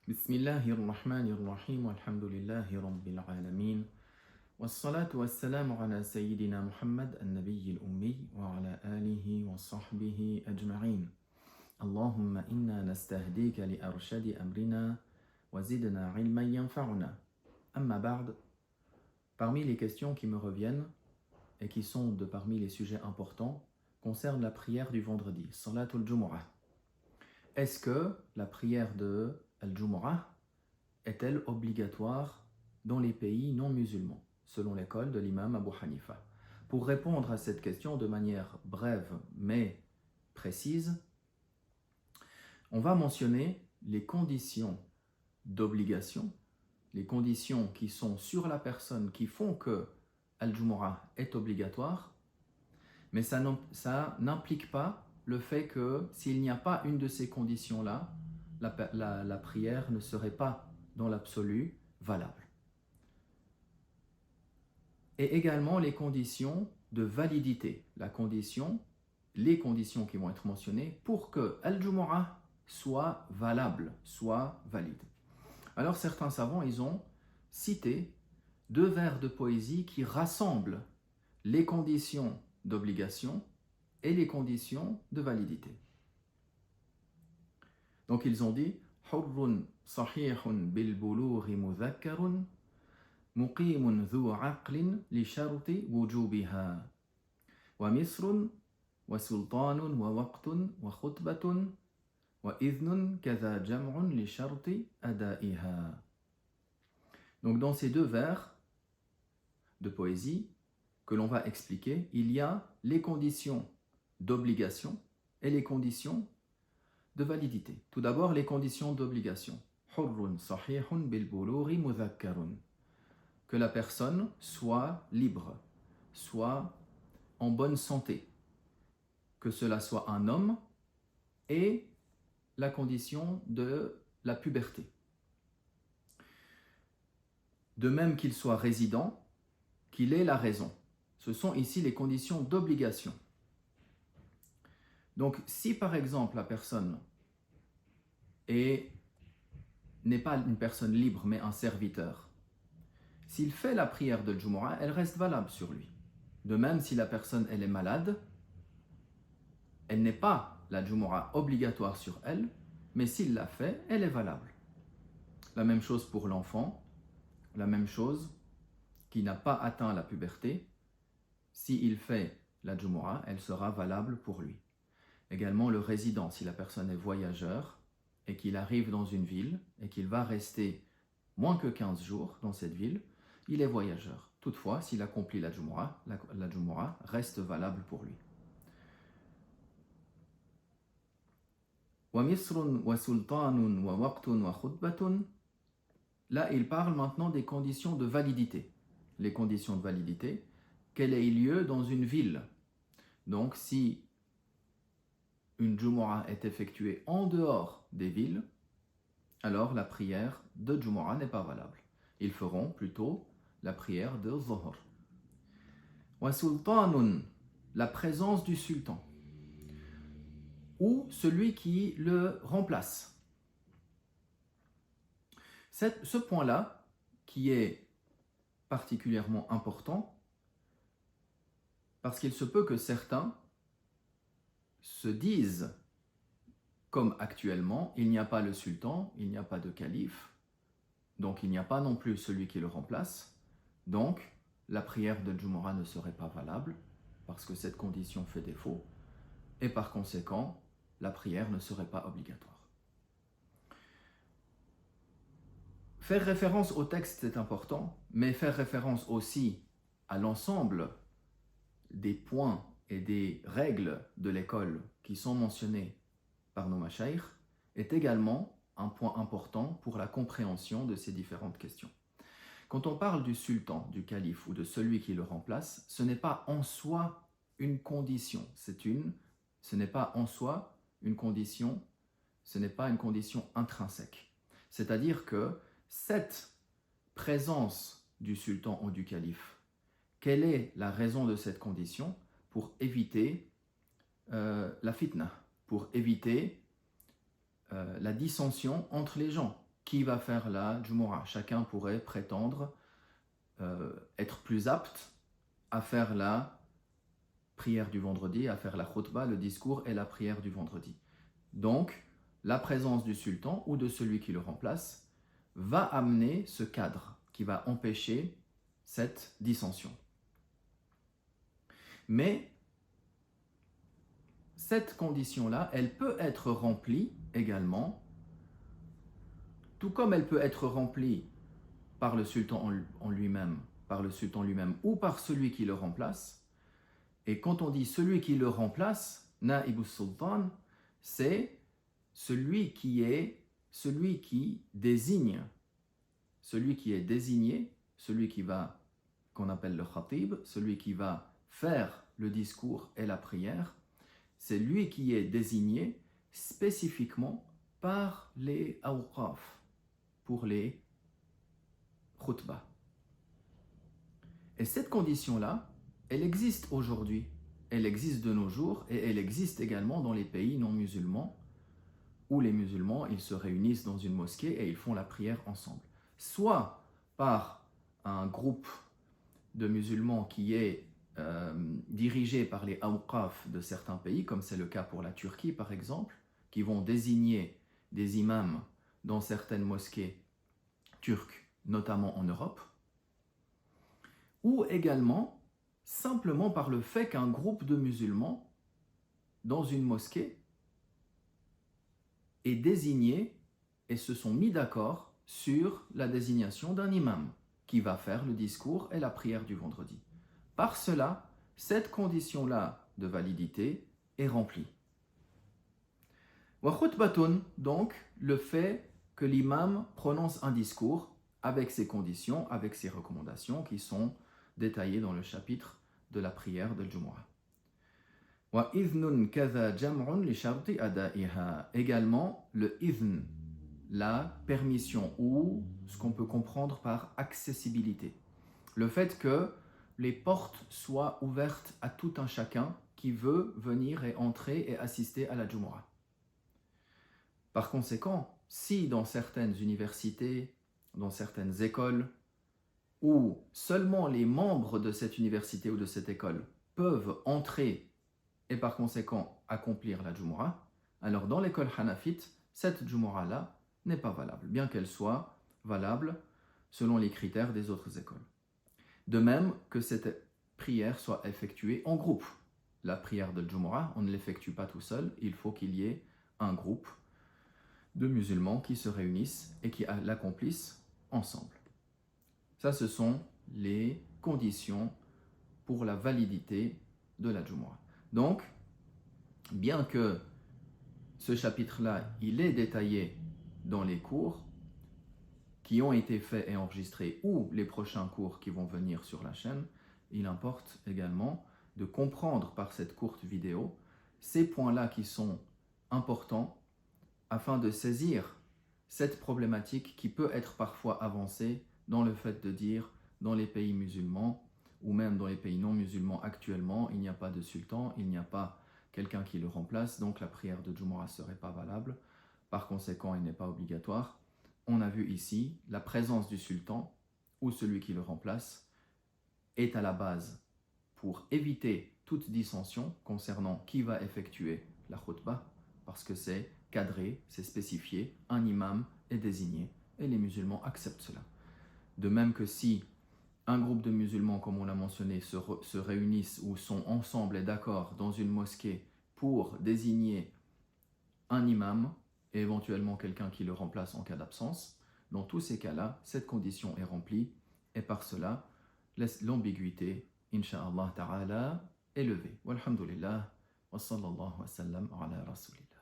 Bismillahirrahmanirrahim, walhamdulillahi rabbil alamin, wassalatu wassalamu ala sayyidina Muhammad al-Nabiy al-Ummi, wa ala alihi wa sahbihi ajma'in. Allahumma inna nastahdika li arshadi amrina, wa zidna ilman yanfa'una. Amma ba'd, parmi les questions qui me reviennent, et qui sont de parmi les sujets importants, concernent la prière du vendredi, Salatul Jumu'ah. Est-ce que la prière de Al-Jumu'ah est-elle obligatoire dans les pays non musulmans, selon l'école de l'imam Abu Hanifa? Pour répondre à cette question de manière brève mais précise, on va mentionner les conditions d'obligation, les conditions qui sont sur la personne qui font que Al-Jumu'ah est obligatoire, mais ça n'implique pas le fait que s'il n'y a pas une de ces conditions-là, la prière ne serait pas dans l'absolu valable. Et également les conditions de validité, les conditions qui vont être mentionnées pour que Al-Jumu'ah soit valable, soit valide. Alors certains savants, ils ont cité 2 vers de poésie qui rassemblent les conditions d'obligation et les conditions de validité. Donc ils ont dit Hurrun sahihun bil bulughi mudhakkarun muqimun dhu aqlin li sharti wujubiha wa misrun wa sultanun wa waqtun wa khutbatun wa idhnun kadha jam'un li sharti ada'iha. Donc dans ces 2 vers de poésie que l'on va expliquer, il y a les conditions d'obligation et les conditions de validité. Tout d'abord, les conditions d'obligation. Hurrun sahihun bil bulughi mudhakkarun. Que la personne soit libre, soit en bonne santé. Que cela soit un homme et la condition de la puberté. De même qu'il soit résident, qu'il ait la raison. Ce sont ici les conditions d'obligation. Donc, si par exemple la personne n'est pas une personne libre mais un serviteur, s'il fait la prière de Jumu'ah, elle reste valable sur lui. De même, si la personne elle est malade, elle n'est pas la Jumu'ah obligatoire sur elle, mais s'il l'a fait, elle est valable. La même chose pour l'enfant, la même chose qui n'a pas atteint la puberté, s'il fait la Jumu'ah, elle sera valable pour lui. Également le résident, si la personne est voyageur et qu'il arrive dans une ville et qu'il va rester moins que 15 jours dans cette ville, il est voyageur. Toutefois, s'il accomplit la Jumu'ah reste valable pour lui. Wa misrun wa sultanun wa waqtun wa khutbatun. Là, il parle maintenant des conditions de validité. Les conditions de validité, qu'elle ait lieu dans une ville. Donc, si une Jumu'ah est effectuée en dehors des villes, alors la prière de Jumu'ah n'est pas valable. Ils feront plutôt la prière de Zuhr. Wa sultanun, la présence du sultan, ou celui qui le remplace. Ce point-là, qui est particulièrement important, parce qu'il se peut que certains se disent, comme actuellement, il n'y a pas le sultan, il n'y a pas de calife, donc il n'y a pas non plus celui qui le remplace, donc la prière de Jumu'ah ne serait pas valable, parce que cette condition fait défaut, et par conséquent, la prière ne serait pas obligatoire. Faire référence au texte, c'est important, mais faire référence aussi à l'ensemble des points et des règles de l'école qui sont mentionnées par nos mashaykh est également un point important pour la compréhension de ces différentes questions. Quand on parle du sultan, du calife ou de celui qui le remplace, ce n'est pas en soi une condition, ce n'est pas en soi une condition, ce n'est pas une condition intrinsèque. C'est-à-dire que cette présence du sultan ou du calife, quelle est la raison de cette condition? Pour éviter la fitna, pour éviter la dissension entre les gens. qui va faire la Jumu'ah. Chacun pourrait prétendre être plus apte à faire la prière du vendredi, à faire la khutbah, le discours et la prière du vendredi. Donc, la présence du sultan ou de celui qui le remplace va amener ce cadre qui va empêcher cette dissension. Mais cette condition-là, elle peut être remplie également, tout comme elle peut être remplie par le sultan en lui-même, ou par celui qui le remplace. Et quand on dit celui qui le remplace, Naïbus Sultan, c'est celui qui désigne, qu'on appelle le khatib, celui qui va faire le discours et la prière, c'est lui qui est désigné spécifiquement par les awqaf, pour les khutbah. Et cette condition-là, elle existe aujourd'hui, elle existe de nos jours, et elle existe également dans les pays non musulmans, où les musulmans, ils se réunissent dans une mosquée et ils font la prière ensemble. Soit par un groupe de musulmans qui est dirigé par les awqaf de certains pays, comme c'est le cas pour la Turquie par exemple, qui vont désigner des imams dans certaines mosquées turques, notamment en Europe, ou également simplement par le fait qu'un groupe de musulmans dans une mosquée est désigné et se sont mis d'accord sur la désignation d'un imam qui va faire le discours et la prière du vendredi. Par cela, cette condition-là de validité est remplie. Wa khutbatun, donc le fait que l'imam prononce un discours avec ses conditions, avec ses recommandations qui sont détaillées dans le chapitre de la prière de Jumu'ah. Wa idhnun kadha jam'un li sharti ada'iha. Également le idhn, la permission ou ce qu'on peut comprendre par accessibilité. Le fait que les portes soient ouvertes à tout un chacun qui veut venir et entrer et assister à la Jumu'ah. Par conséquent, si dans certaines universités, dans certaines écoles, où seulement les membres de cette université ou de cette école peuvent entrer et par conséquent accomplir la Jumu'ah, alors dans l'école hanafite, cette Jumu'ah-là n'est pas valable, bien qu'elle soit valable selon les critères des autres écoles. De même que cette prière soit effectuée en groupe. La prière de Jumu'ah, on ne l'effectue pas tout seul, il faut qu'il y ait un groupe de musulmans qui se réunissent et qui l'accomplissent ensemble. Ça, ce sont les conditions pour la validité de la Jumu'ah. Donc, bien que ce chapitre-là, il est détaillé dans les cours qui ont été faits et enregistrés ou les prochains cours qui vont venir sur la chaîne, il importe également de comprendre par cette courte vidéo ces points-là qui sont importants afin de saisir cette problématique qui peut être parfois avancée dans le fait de dire dans les pays musulmans ou même dans les pays non musulmans actuellement, il n'y a pas de sultan, il n'y a pas quelqu'un qui le remplace, donc la prière de Jumu'ah ne serait pas valable, par conséquent elle n'est pas obligatoire. On a vu ici, la présence du sultan ou celui qui le remplace est à la base pour éviter toute dissension concernant qui va effectuer la khutbah, parce que c'est cadré, c'est spécifié, un imam est désigné et les musulmans acceptent cela. De même que si un groupe de musulmans, comme on l'a mentionné, se réunissent ou sont ensemble et d'accord dans une mosquée pour désigner un imam et éventuellement quelqu'un qui le remplace en cas d'absence, dans tous ces cas-là, cette condition est remplie et par cela, l'ambiguïté, incha'Allah ta'ala, est levée. Walhamdulillah, wa sallallahu wa sallam ala rasulillah.